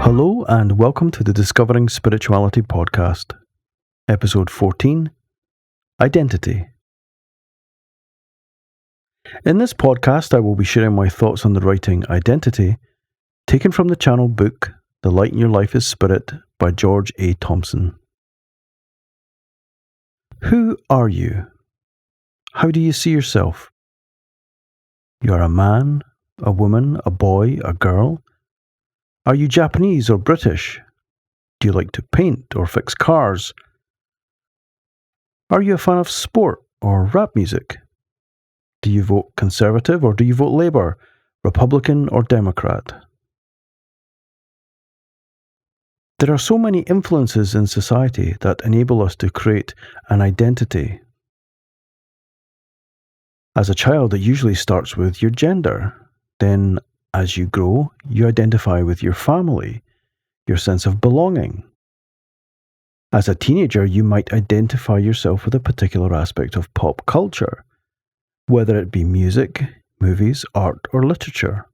Hello and welcome to the Discovering Spirituality podcast, episode 14, Identity. In this podcast, I will be sharing my thoughts on the writing Identity, taken from the channel book The Light in Your Life is Spirit by George A. Thomson. Who are you? How do you see yourself? You are a man, a woman, a boy, a girl? Are you Japanese or British? Do you like to paint or fix cars? Are you a fan of sport or rap music? Do you vote Conservative or do you vote Labour, Republican or Democrat? There are so many influences in society that enable us to create an identity. As a child, it usually starts with your gender. Then, as you grow, you identify with your family, your sense of belonging. As a teenager, you might identify yourself with a particular aspect of pop culture, whether it be music, movies, art, or literature.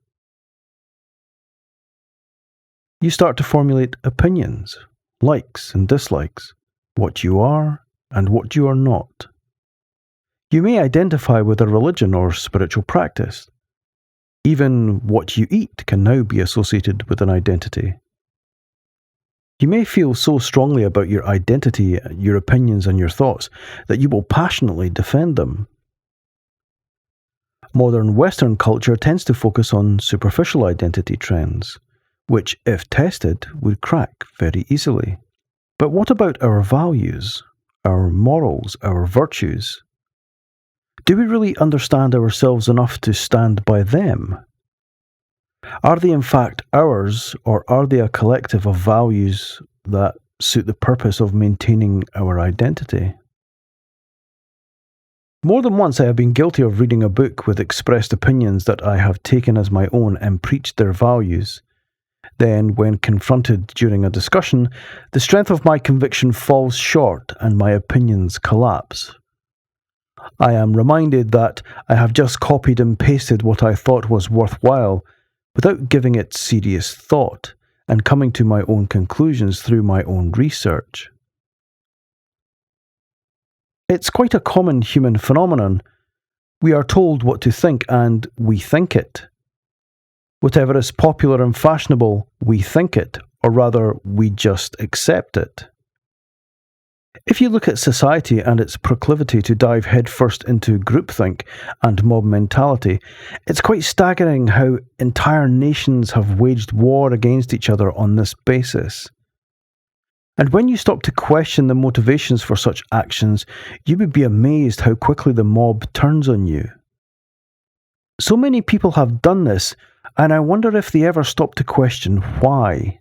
You start to formulate opinions, likes and dislikes, what you are and what you are not. You may identify with a religion or spiritual practice. Even what you eat can now be associated with an identity. You may feel so strongly about your identity, your opinions and your thoughts that you will passionately defend them. Modern Western culture tends to focus on superficial identity trends, which, if tested, would crack very easily. But what about our values, our morals, our virtues? Do we really understand ourselves enough to stand by them? Are they in fact ours, or are they a collective of values that suit the purpose of maintaining our identity? More than once I have been guilty of reading a book with expressed opinions that I have taken as my own and preached their values. Then, when confronted during a discussion, the strength of my conviction falls short and my opinions collapse. I am reminded that I have just copied and pasted what I thought was worthwhile without giving it serious thought and coming to my own conclusions through my own research. It's quite a common human phenomenon. We are told what to think and we think it. Whatever is popular and fashionable, we think it, or rather, we just accept it. If you look at society and its proclivity to dive headfirst into groupthink and mob mentality, it's quite staggering how entire nations have waged war against each other on this basis. And when you stop to question the motivations for such actions, you would be amazed how quickly the mob turns on you. So many people have done this, and I wonder if they ever stop to question why.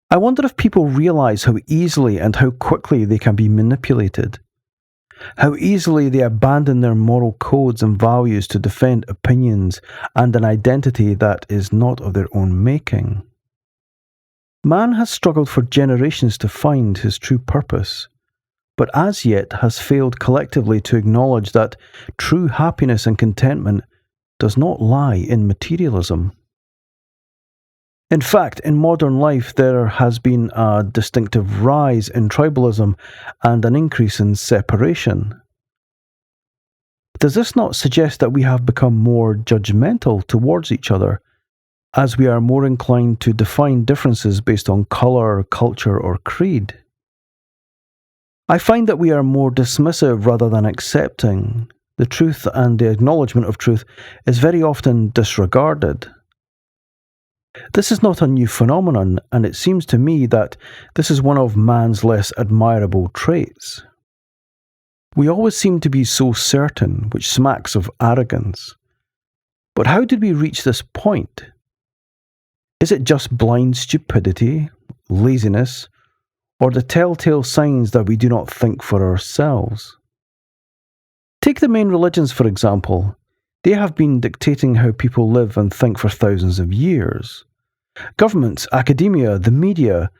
I wonder if people realize how easily and how quickly they can be manipulated. How easily they abandon their moral codes and values to defend opinions and an identity that is not of their own making. Man has struggled for generations to find his true purpose, but as yet has failed collectively to acknowledge that true happiness and contentment does not lie in materialism. In fact, in modern life, there has been a distinctive rise in tribalism and an increase in separation. Does this not suggest that we have become more judgmental towards each other, as we are more inclined to define differences based on colour, culture, or creed? I find that we are more dismissive rather than accepting. The truth and the acknowledgement of truth is very often disregarded. This is not a new phenomenon, and it seems to me that this is one of man's less admirable traits. We always seem to be so certain, which smacks of arrogance. But how did we reach this point? Is it just blind stupidity, laziness, or the telltale signs that we do not think for ourselves? Take the main religions, for example. They have been dictating how people live and think for thousands of years. Governments, academia, the media,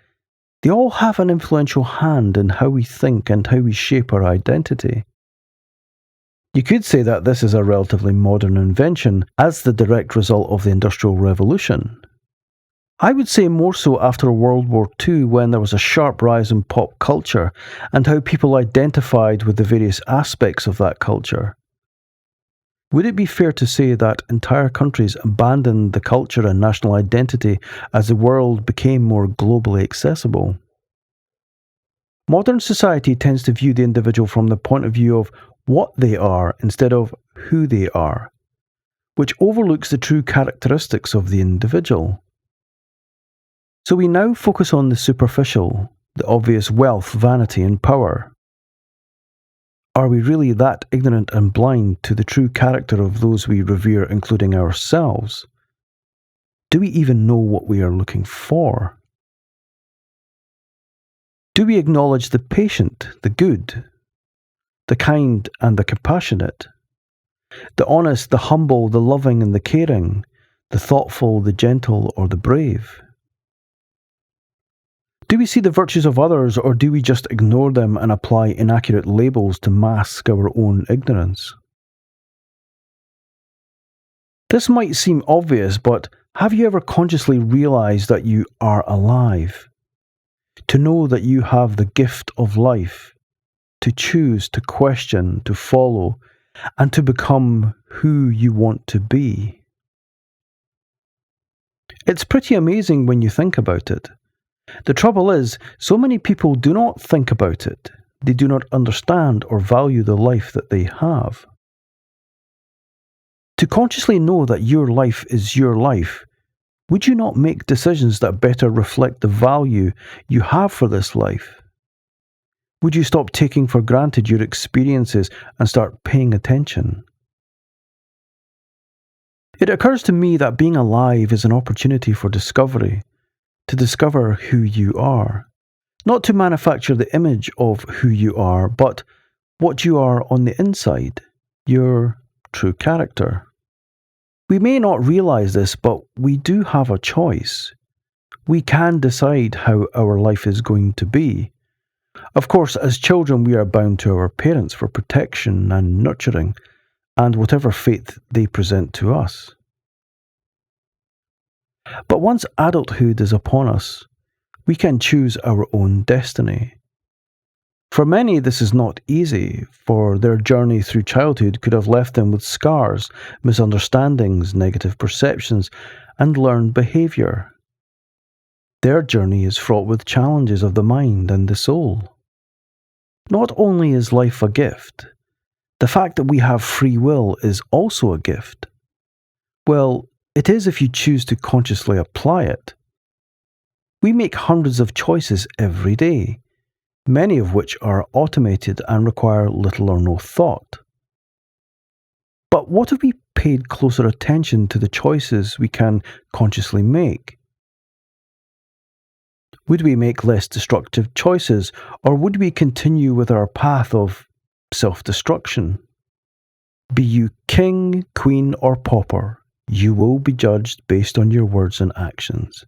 they all have an influential hand in how we think and how we shape our identity. You could say that this is a relatively modern invention as the direct result of the Industrial Revolution. I would say more so after World War II, when there was a sharp rise in pop culture and how people identified with the various aspects of that culture. Would it be fair to say that entire countries abandoned the culture and national identity as the world became more globally accessible? Modern society tends to view the individual from the point of view of what they are instead of who they are, which overlooks the true characteristics of the individual. So we now focus on the superficial, the obvious wealth, vanity, and power. Are we really that ignorant and blind to the true character of those we revere, including ourselves? Do we even know what we are looking for? Do we acknowledge the patient, the good, the kind and the compassionate, the honest, the humble, the loving and the caring, the thoughtful, the gentle, or the brave? Do we see the virtues of others, or do we just ignore them and apply inaccurate labels to mask our own ignorance? This might seem obvious, but have you ever consciously realized that you are alive? To know that you have the gift of life, to choose, to question, to follow, and to become who you want to be. It's pretty amazing when you think about it. The trouble is, so many people do not think about it. They do not understand or value the life that they have. To consciously know that your life is your life, would you not make decisions that better reflect the value you have for this life? Would you stop taking for granted your experiences and start paying attention? It occurs to me that being alive is an opportunity for discovery, to discover who you are, not to manufacture the image of who you are, but what you are on the inside, your true character. We may not realize this, but we do have a choice. We can decide how our life is going to be. Of course, as children, we are bound to our parents for protection and nurturing, and whatever faith they present to us. But once adulthood is upon us, we can choose our own destiny. For many, this is not easy, for their journey through childhood could have left them with scars, misunderstandings, negative perceptions, and learned behaviour. Their journey is fraught with challenges of the mind and the soul. Not only is life a gift, the fact that we have free will is also a gift. Well, it is if you choose to consciously apply it. We make hundreds of choices every day, many of which are automated and require little or no thought. But what if we paid closer attention to the choices we can consciously make? Would we make less destructive choices, or would we continue with our path of self-destruction? Be you king, queen, or pauper, you will be judged based on your words and actions.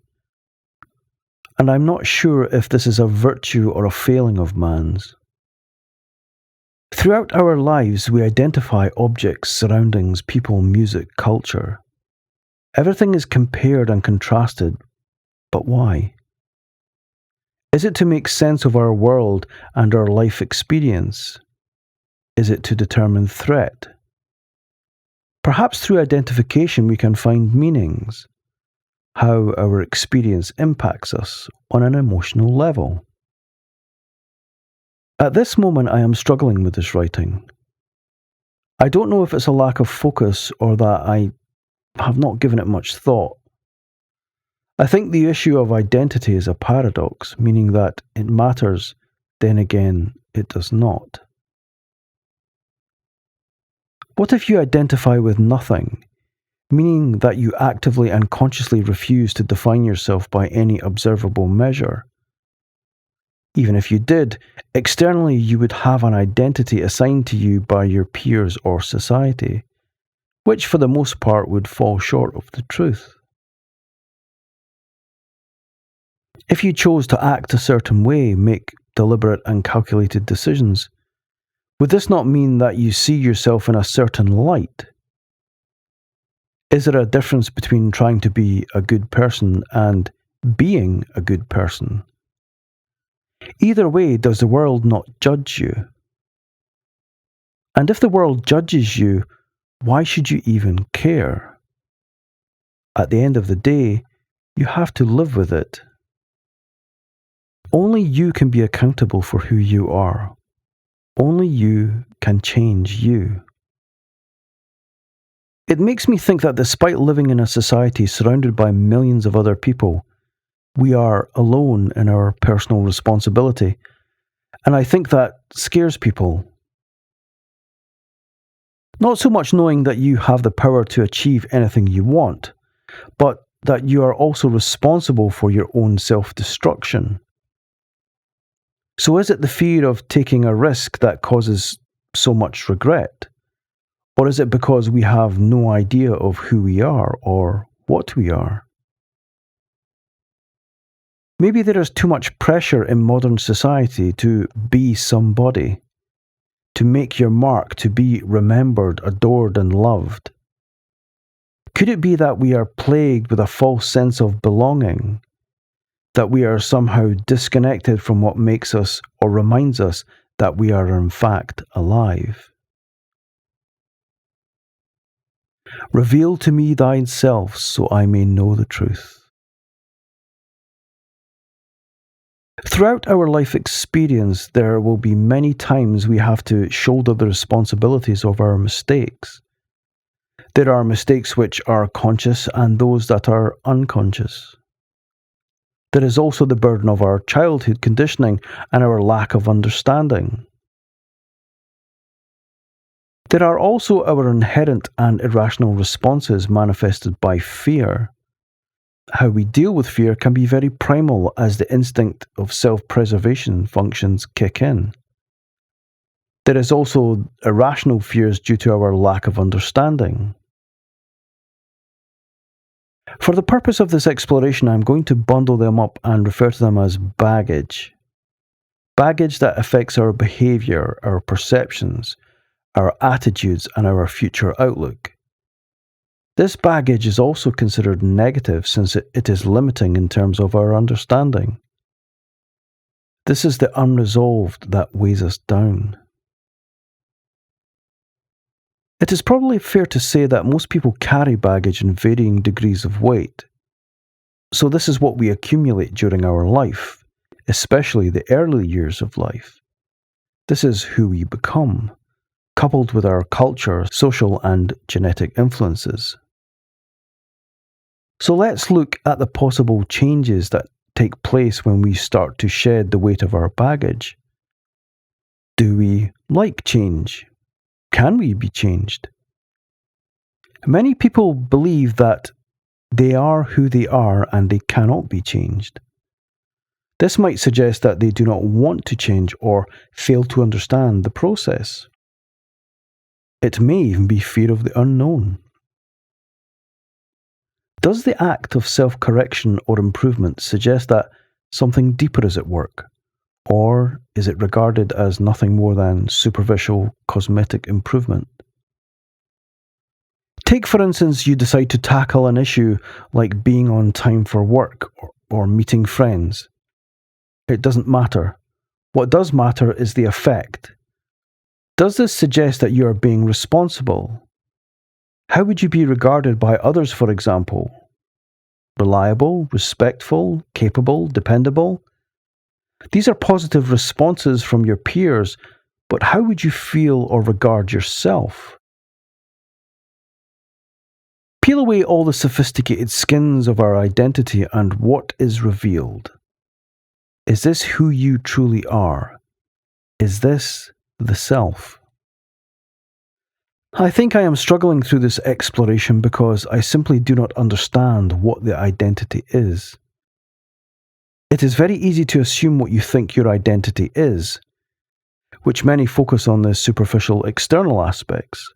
And I'm not sure if this is a virtue or a failing of man's. Throughout our lives, we identify objects, surroundings, people, music, culture. Everything is compared and contrasted, but why? Is it to make sense of our world and our life experience? Is it to determine threat? Perhaps through identification we can find meanings, how our experience impacts us on an emotional level. At this moment I am struggling with this writing. I don't know if it's a lack of focus or that I have not given it much thought. I think the issue of identity is a paradox, meaning that it matters, then again it does not. What if you identify with nothing, meaning that you actively and consciously refuse to define yourself by any observable measure? Even if you did, externally you would have an identity assigned to you by your peers or society, which for the most part would fall short of the truth. If you chose to act a certain way, make deliberate and calculated decisions, would this not mean that you see yourself in a certain light? Is there a difference between trying to be a good person and being a good person? Either way, does the world not judge you? And if the world judges you, why should you even care? At the end of the day, you have to live with it. Only you can be accountable for who you are. Only you can change you. It makes me think that despite living in a society surrounded by millions of other people, we are alone in our personal responsibility. And I think that scares people. Not so much knowing that you have the power to achieve anything you want, but that you are also responsible for your own self-destruction. So is it the fear of taking a risk that causes so much regret? Or is it because we have no idea of who we are or what we are? Maybe there is too much pressure in modern society to be somebody, to make your mark, to be remembered, adored, and loved. Could it be that we are plagued with a false sense of belonging? That we are somehow disconnected from what makes us or reminds us that we are in fact alive? Reveal to me thyself so I may know the truth. Throughout our life experience, there will be many times we have to shoulder the responsibilities of our mistakes. There are mistakes which are conscious and those that are unconscious. There is also the burden of our childhood conditioning and our lack of understanding. There are also our inherent and irrational responses manifested by fear. How we deal with fear can be very primal as the instinct of self-preservation functions kick in. There is also irrational fears due to our lack of understanding. For the purpose of this exploration, I'm going to bundle them up and refer to them as baggage. Baggage that affects our behavior, our perceptions, our attitudes, and our future outlook. This baggage is also considered negative since it is limiting in terms of our understanding. This is the unresolved that weighs us down. It is probably fair to say that most people carry baggage in varying degrees of weight. So this is what we accumulate during our life, especially the early years of life. This is who we become, coupled with our culture, social and genetic influences. So let's look at the possible changes that take place when we start to shed the weight of our baggage. Do we like change? Can we be changed? Many people believe that they are who they are and they cannot be changed. This might suggest that they do not want to change or fail to understand the process. It may even be fear of the unknown. Does the act of self-correction or improvement suggest that something deeper is at work? Or is it regarded as nothing more than superficial cosmetic improvement? Take, for instance, you decide to tackle an issue like being on time for work or meeting friends. It doesn't matter. What does matter is the effect. Does this suggest that you are being responsible? How would you be regarded by others, for example? Reliable, respectful, capable, dependable? These are positive responses from your peers, but how would you feel or regard yourself? Peel away all the sophisticated skins of our identity and what is revealed? Is this who you truly are? Is this the self? I think I am struggling through this exploration because I simply do not understand what the identity is. It is very easy to assume what you think your identity is, which many focus on the superficial external aspects.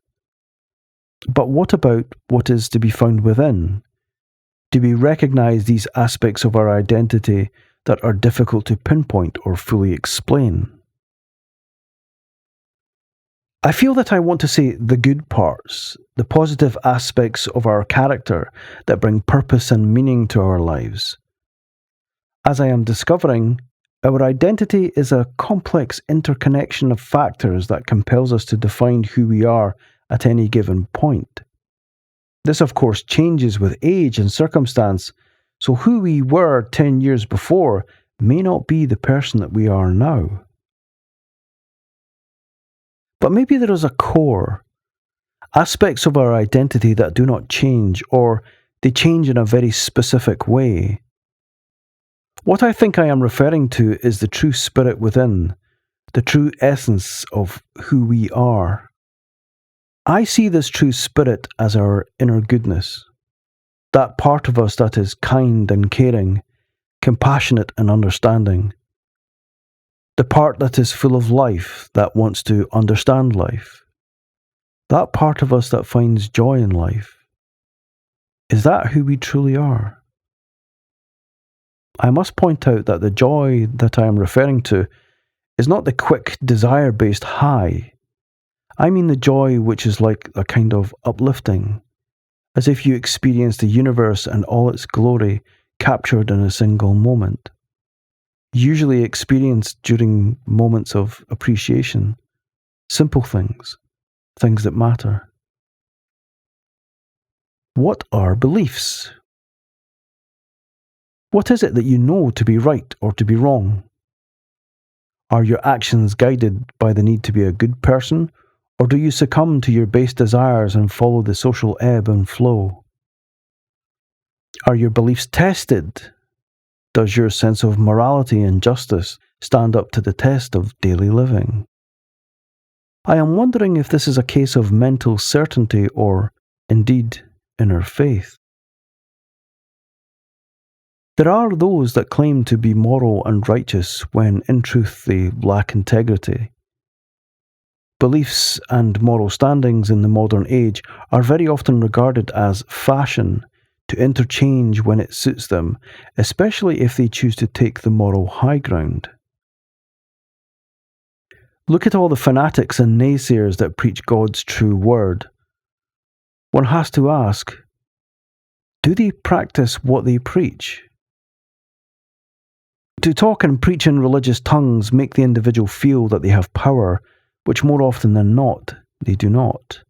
But what about what is to be found within? Do we recognize these aspects of our identity that are difficult to pinpoint or fully explain? I feel that I want to say the good parts, the positive aspects of our character that bring purpose and meaning to our lives. As I am discovering, our identity is a complex interconnection of factors that compels us to define who we are at any given point. This, of course, changes with age and circumstance, so who we were 10 years before may not be the person that we are now. But maybe there is a core, aspects of our identity that do not change, or they change in a very specific way. What I think I am referring to is the true spirit within, the true essence of who we are. I see this true spirit as our inner goodness, that part of us that is kind and caring, compassionate and understanding, the part that is full of life, that wants to understand life, that part of us that finds joy in life. Is that who we truly are? I must point out that the joy that I am referring to is not the quick, desire-based high. I mean the joy which is like a kind of uplifting, as if you experienced the universe and all its glory captured in a single moment, usually experienced during moments of appreciation, simple things, things that matter. What are beliefs? What is it that you know to be right or to be wrong? Are your actions guided by the need to be a good person, or do you succumb to your base desires and follow the social ebb and flow? Are your beliefs tested? Does your sense of morality and justice stand up to the test of daily living? I am wondering if this is a case of mental certainty or, indeed, inner faith. There are those that claim to be moral and righteous when in truth they lack integrity. Beliefs and moral standings in the modern age are very often regarded as fashion, to interchange when it suits them, especially if they choose to take the moral high ground. Look at all the fanatics and naysayers that preach God's true word. One has to ask, do they practice what they preach? To talk and preach in religious tongues make the individual feel that they have power, which more often than not, they do not.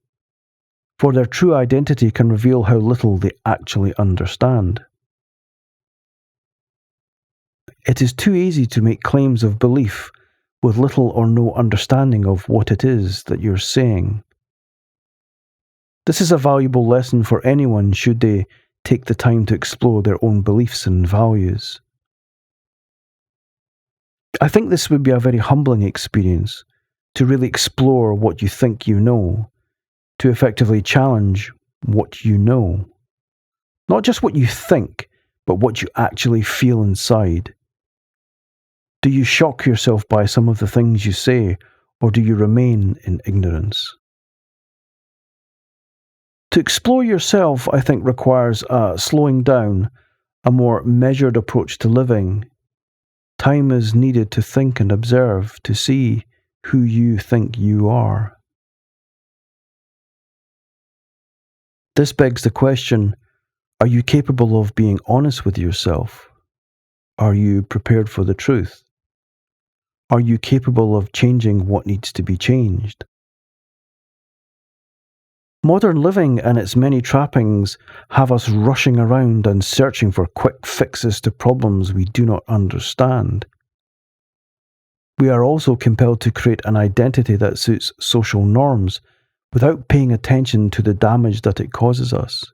For their true identity can reveal how little they actually understand. It is too easy to make claims of belief with little or no understanding of what it is that you're saying. This is a valuable lesson for anyone should they take the time to explore their own beliefs and values. I think this would be a very humbling experience, to really explore what you think you know, to effectively challenge what you know. Not just what you think, but what you actually feel inside. Do you shock yourself by some of the things you say, or do you remain in ignorance? To explore yourself, I think, requires a slowing down, a more measured approach to living. Time is needed to think and observe, to see who you think you are. This begs the question, are you capable of being honest with yourself? Are you prepared for the truth? Are you capable of changing what needs to be changed? Modern living and its many trappings have us rushing around and searching for quick fixes to problems we do not understand. We are also compelled to create an identity that suits social norms without paying attention to the damage that it causes us.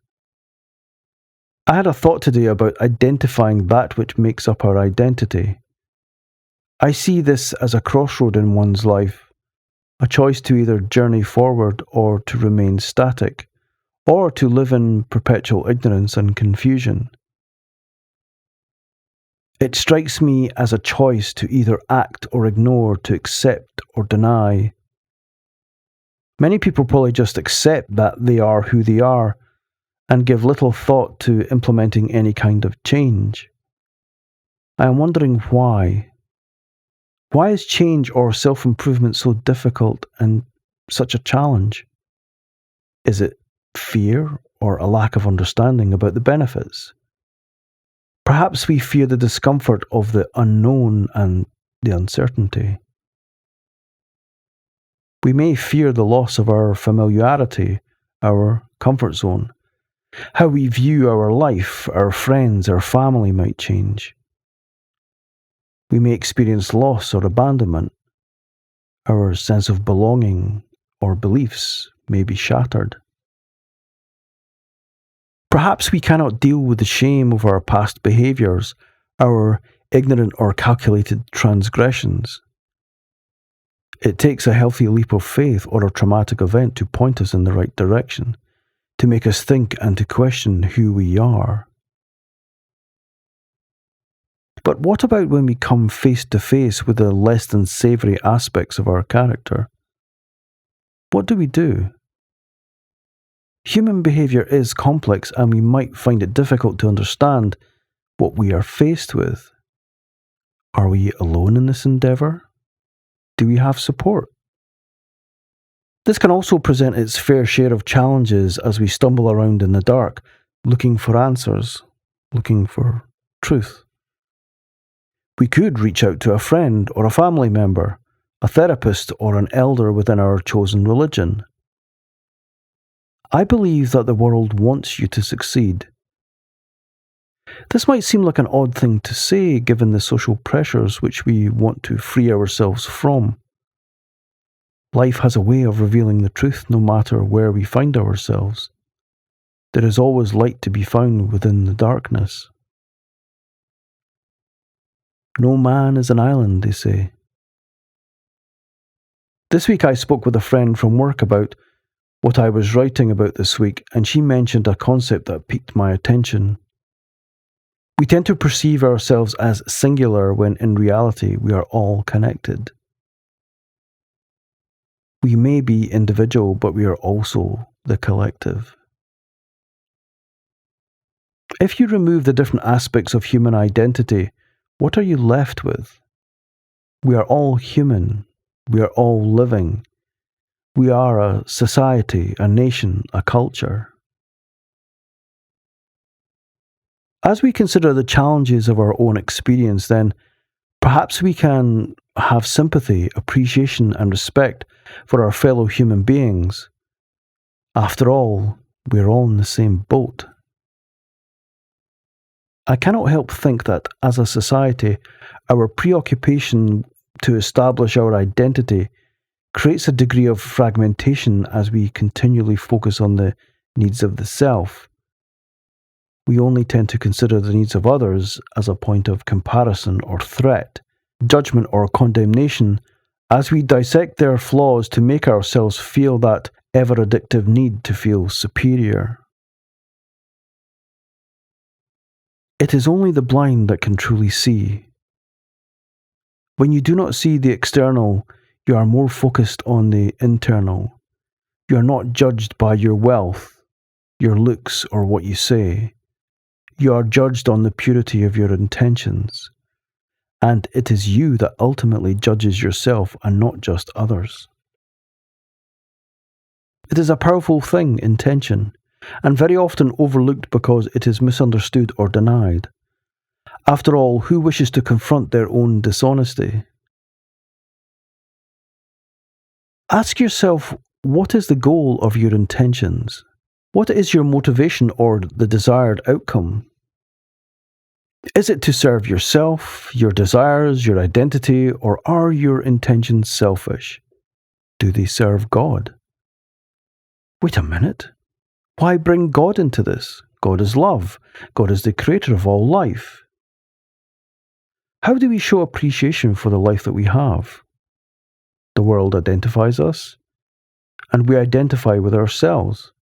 I had a thought today about identifying that which makes up our identity. I see this as a crossroad in one's life, a choice to either journey forward or to remain static, or to live in perpetual ignorance and confusion. It strikes me as a choice to either act or ignore, to accept or deny. Many people probably just accept that they are who they are and give little thought to implementing any kind of change. I am wondering why. Why is change or self-improvement so difficult and such a challenge? Is it fear or a lack of understanding about the benefits? Perhaps we fear the discomfort of the unknown and the uncertainty. We may fear the loss of our familiarity, our comfort zone. How we view our life, our friends, our family might change. We may experience loss or abandonment. Our sense of belonging or beliefs may be shattered. Perhaps we cannot deal with the shame of our past behaviours, our ignorant or calculated transgressions. It takes a healthy leap of faith or a traumatic event to point us in the right direction, to make us think and to question who we are. But what about when we come face to face with the less than savoury aspects of our character? What do we do? Human behaviour is complex, and we might find it difficult to understand what we are faced with. Are we alone in this endeavour? Do we have support? This can also present its fair share of challenges as we stumble around in the dark, looking for answers, looking for truth. We could reach out to a friend or a family member, a therapist or an elder within our chosen religion. I believe that the world wants you to succeed. This might seem like an odd thing to say given the social pressures which we want to free ourselves from. Life has a way of revealing the truth no matter where we find ourselves. There is always light to be found within the darkness. No man is an island, they say. This week I spoke with a friend from work about what I was writing about this week, and she mentioned a concept that piqued my attention. We tend to perceive ourselves as singular when in reality we are all connected. We may be individual, but we are also the collective. If you remove the different aspects of human identity, what are you left with? We are all human. We are all living. We are a society, a nation, a culture. As we consider the challenges of our own experience, then perhaps we can have sympathy, appreciation, and respect for our fellow human beings. After all, we are all in the same boat. I cannot help think that, as a society, our preoccupation to establish our identity creates a degree of fragmentation as we continually focus on the needs of the self. We only tend to consider the needs of others as a point of comparison or threat, judgment or condemnation, as we dissect their flaws to make ourselves feel that ever-addictive need to feel superior. It is only the blind that can truly see. When you do not see the external, you are more focused on the internal. You are not judged by your wealth, your looks, or what you say. You are judged on the purity of your intentions. And it is you that ultimately judges yourself and not just others. It is a powerful thing, intention, and very often overlooked because it is misunderstood or denied. After all, who wishes to confront their own dishonesty? Ask yourself, what is the goal of your intentions? What is your motivation or the desired outcome? Is it to serve yourself, your desires, your identity, or are your intentions selfish? Do they serve God? Wait a minute. Why bring God into this? God is love. God is the creator of all life. How do we show appreciation for the life that we have? The world identifies us, and we identify with ourselves,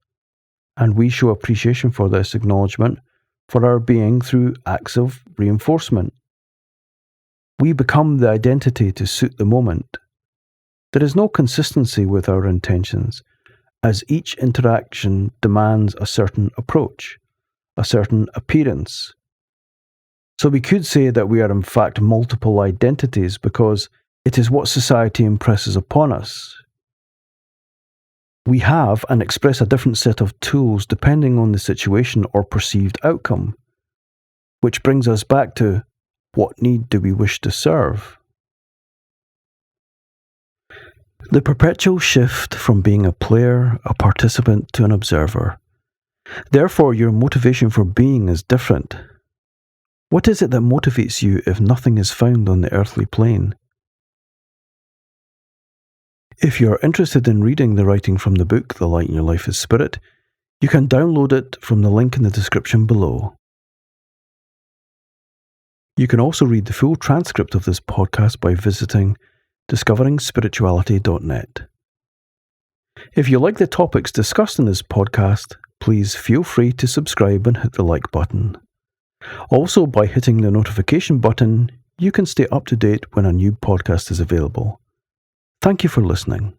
and we show appreciation for this acknowledgement for our being through acts of reinforcement. We become the identity to suit the moment. There is no consistency with our intentions, as each interaction demands a certain approach, a certain appearance. So we could say that we are in fact multiple identities because it is what society impresses upon us. We have and express a different set of tools depending on the situation or perceived outcome. which brings us back to what need do we wish to serve? The perpetual shift from being a player, a participant, to an observer. Therefore, your motivation for being is different. What is it that motivates you if nothing is found on the earthly plane? If you are interested in reading the writing from the book, The Light in Your Life is Spirit, you can download it from the link in the description below. You can also read the full transcript of this podcast by visiting discoveringspirituality.net. If you like the topics discussed in this podcast, please feel free to subscribe and hit the like button. Also, by hitting the notification button, you can stay up to date when a new podcast is available. Thank you for listening.